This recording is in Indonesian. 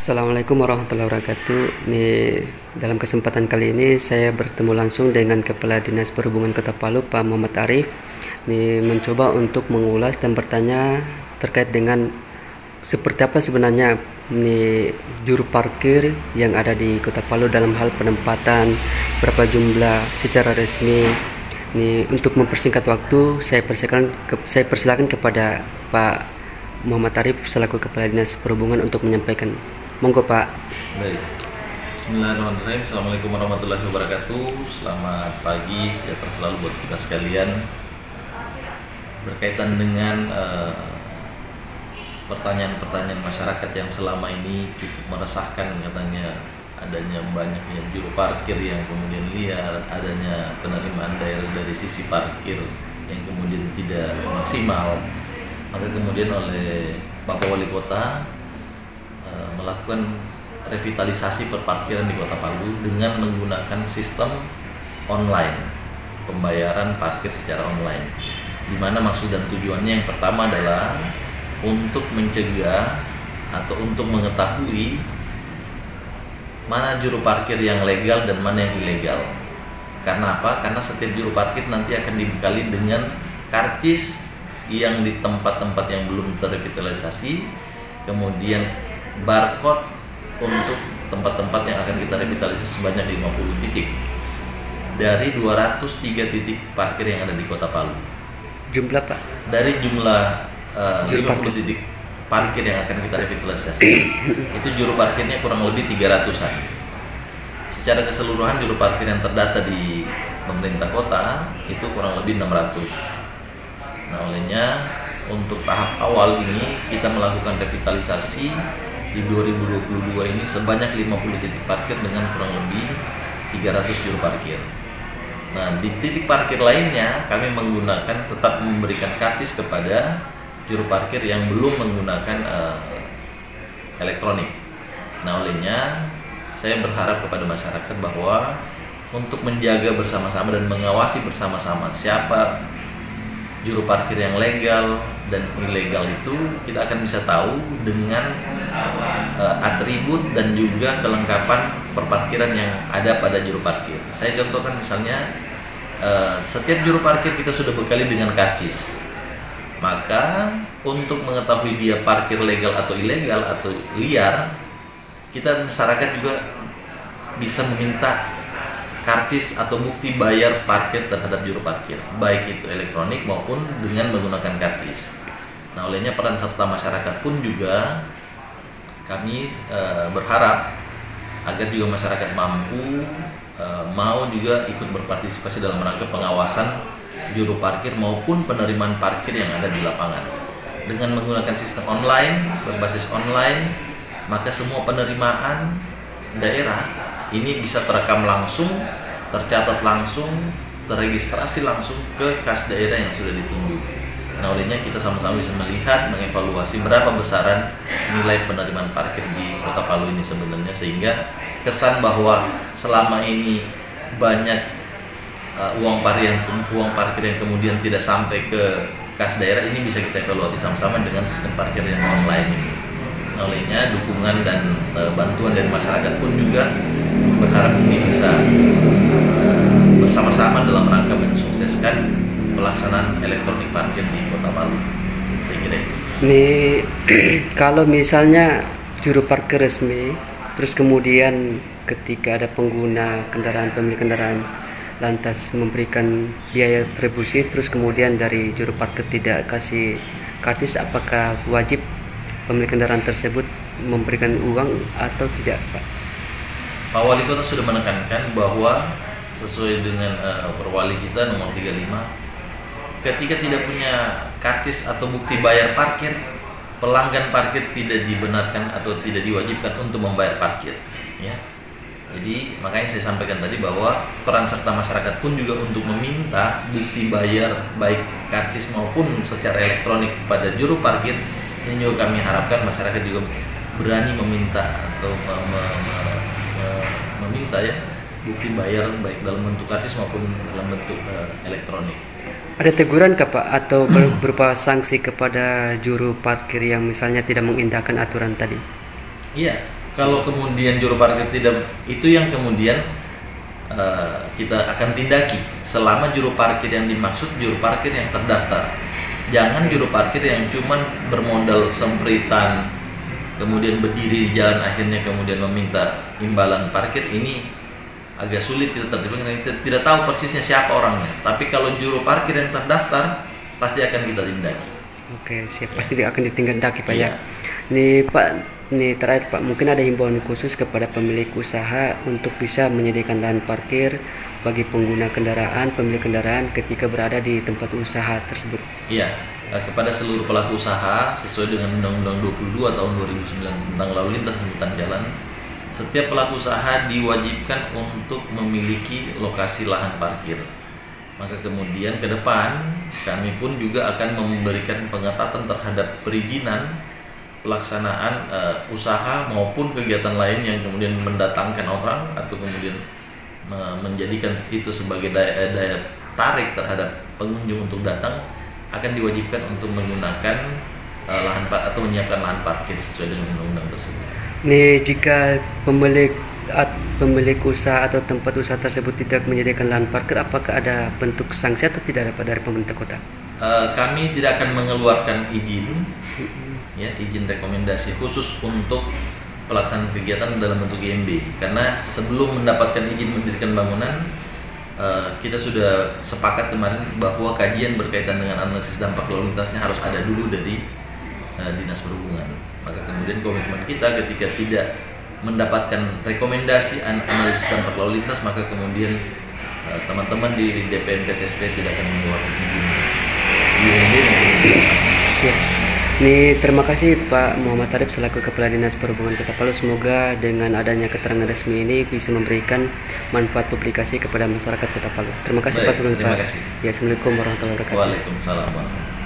Assalamualaikum warahmatullahi wabarakatuh. Dalam kesempatan kali ini saya bertemu langsung dengan Kepala Dinas Perhubungan Kota Palu, Pak Muhammad Arif. Mencoba untuk mengulas dan bertanya terkait dengan seperti apa sebenarnya juru parkir yang ada di Kota Palu dalam hal penempatan, berapa jumlah secara resmi. Untuk mempersingkat waktu, saya persilakan kepada Pak Muhammad Arif selaku Kepala Dinas Perhubungan untuk menyampaikan. Monggo Pak. Baik. Bismillahirrahmanirrahim. Assalamualaikum warahmatullahi wabarakatuh. Selamat pagi, sejahtera selalu buat kita sekalian. Berkaitan dengan pertanyaan-pertanyaan masyarakat yang selama ini cukup meresahkan, katanya adanya banyaknya juru parkir yang kemudian liar, adanya penerimaan daerah dari sisi parkir yang kemudian tidak maksimal. Maka kemudian oleh Bapak Wali Kota melakukan revitalisasi perparkiran di Kota Palu dengan menggunakan sistem online, pembayaran parkir secara online. Di mana maksud dan tujuannya yang pertama adalah untuk mencegah atau untuk mengetahui mana juru parkir yang legal dan mana yang ilegal. Karena apa? Karena setiap juru parkir nanti akan dibekali dengan karcis yang di tempat-tempat yang belum terrevitalisasi, kemudian barcode untuk tempat-tempat yang akan kita revitalisasi sebanyak 50 titik dari 203 titik parkir yang ada di Kota Palu. Jumlah Pak? Dari jumlah 50 titik parkir yang akan kita revitalisasi itu juru parkirnya kurang lebih 300-an. Secara keseluruhan juru parkir yang terdata di pemerintah kota itu kurang lebih 600. Nah, olehnya untuk tahap awal ini kita melakukan revitalisasi di 2022 ini sebanyak 50 titik parkir dengan kurang lebih 300 juru parkir. Nah, di titik parkir lainnya kami tetap memberikan karcis kepada juru parkir yang belum menggunakan elektronik. Nah, olehnya saya berharap kepada masyarakat bahwa untuk menjaga bersama-sama dan mengawasi bersama-sama siapa juru parkir yang legal dan ilegal itu kita akan bisa tahu dengan atribut dan juga kelengkapan perparkiran yang ada pada juru parkir. Saya contohkan misalnya setiap juru parkir kita sudah bekali dengan karcis. Maka untuk mengetahui dia parkir legal atau ilegal atau liar, kita masyarakat juga bisa meminta karcis atau bukti bayar parkir terhadap juru parkir, baik itu elektronik maupun dengan menggunakan karcis. Nah, olehnya peran serta masyarakat pun juga kami berharap agar juga masyarakat mampu mau juga ikut berpartisipasi dalam rangka pengawasan juru parkir maupun penerimaan parkir yang ada di lapangan. Dengan menggunakan sistem online, berbasis online, maka semua penerimaan daerah ini bisa terekam langsung, tercatat langsung, terregistrasi langsung ke kas daerah yang sudah ditunjuk. Nah, olehnya kita sama-sama bisa melihat, mengevaluasi berapa besaran nilai penerimaan parkir di Kota Palu ini sebenarnya, sehingga kesan bahwa selama ini banyak uang parkir yang kemudian tidak sampai ke kas daerah ini bisa kita evaluasi sama-sama dengan sistem parkir yang online ini. Nah, olehnya dukungan dan bantuan dari masyarakat pun juga berharap ini bisa bersama-sama dalam rangka mensukseskan pelaksanaan elektronik parkir di Kota Palu. Saya kira itu. Kalau misalnya juru parkir resmi, terus kemudian ketika ada pengguna kendaraan, pemilik kendaraan lantas memberikan biaya retribusi, terus kemudian dari juru parkir tidak kasih karcis, apakah wajib pemilik kendaraan tersebut memberikan uang atau tidak Pak? Pak Wali Kota sudah menekankan bahwa sesuai dengan perwali kita nomor 35, ketika tidak punya karcis atau bukti bayar parkir, pelanggan parkir tidak dibenarkan atau tidak diwajibkan untuk membayar parkir, ya. Jadi makanya saya sampaikan tadi bahwa peran serta masyarakat pun juga untuk meminta bukti bayar baik karcis maupun secara elektronik kepada juru parkir. Ini juga kami harapkan masyarakat juga berani meminta atau meminta ya bukti bayar baik dalam bentuk karcis maupun dalam bentuk elektronik. Ada teguran kah Pak atau berupa sanksi kepada juru parkir yang misalnya tidak mengindahkan aturan tadi? Iya, Kalau kemudian juru parkir tidak, itu yang kemudian kita akan tindaki selama juru parkir yang dimaksud juru parkir yang terdaftar. Jangan juru parkir yang cuman bermodal sempritan, kemudian berdiri di jalan akhirnya kemudian meminta imbalan parkir. Ini agak sulit kita terjebak karena kita tidak tahu persisnya siapa orangnya. Tapi kalau juru parkir yang terdaftar pasti akan kita tindaki. Oke, siap. Pasti akan ditindaki Pak ya. Iya. Nih Pak, nih terakhir Pak, mungkin ada himbauan khusus kepada pemilik usaha untuk bisa menyediakan lahan parkir bagi pengguna kendaraan, pemilik kendaraan ketika berada di tempat usaha tersebut. Iya, kepada seluruh pelaku usaha sesuai dengan Undang-Undang 22 tahun 2009 tentang lalu lintas angkutan jalan, setiap pelaku usaha diwajibkan untuk memiliki lokasi lahan parkir. Maka kemudian ke depan kami pun juga akan memberikan pengetatan terhadap perizinan pelaksanaan usaha maupun kegiatan lain yang kemudian mendatangkan orang atau kemudian menjadikan itu sebagai daya tarik terhadap pengunjung untuk datang, akan diwajibkan untuk menggunakan lahan atau menyiapkan lahan parkir sesuai dengan undang-undang tersebut. Nih jika pemilik usaha atau tempat usaha tersebut tidak menyediakan lahan parkir, apakah ada bentuk sanksi atau tidak dapat dari pemerintah kota? Kami tidak akan mengeluarkan izin, ya, izin rekomendasi khusus untuk pelaksanaan kegiatan dalam bentuk IMB, karena sebelum mendapatkan izin mendirikan bangunan, kita sudah sepakat kemarin bahwa kajian berkaitan dengan analisis dampak lalu lintasnya harus ada dulu dari Dinas Perhubungan. Maka kemudian komitmen kita ketika tidak mendapatkan rekomendasi analisis dampak lalu lintas, maka kemudian teman-teman di DPN PTSP tidak akan mengeluarkan izin IMB. Siap. Nih terima kasih Pak Muhammad Arif selaku Kepala Dinas Perhubungan Kota Palu. Semoga dengan adanya keterangan resmi ini bisa memberikan manfaat publikasi kepada masyarakat Kota Palu. Terima kasih Pak sebelumnya. Terima kasih. Ya, Assalamualaikum warahmatullahi wabarakatuh. Waalaikumsalam warahmatullahi wabarakatuh.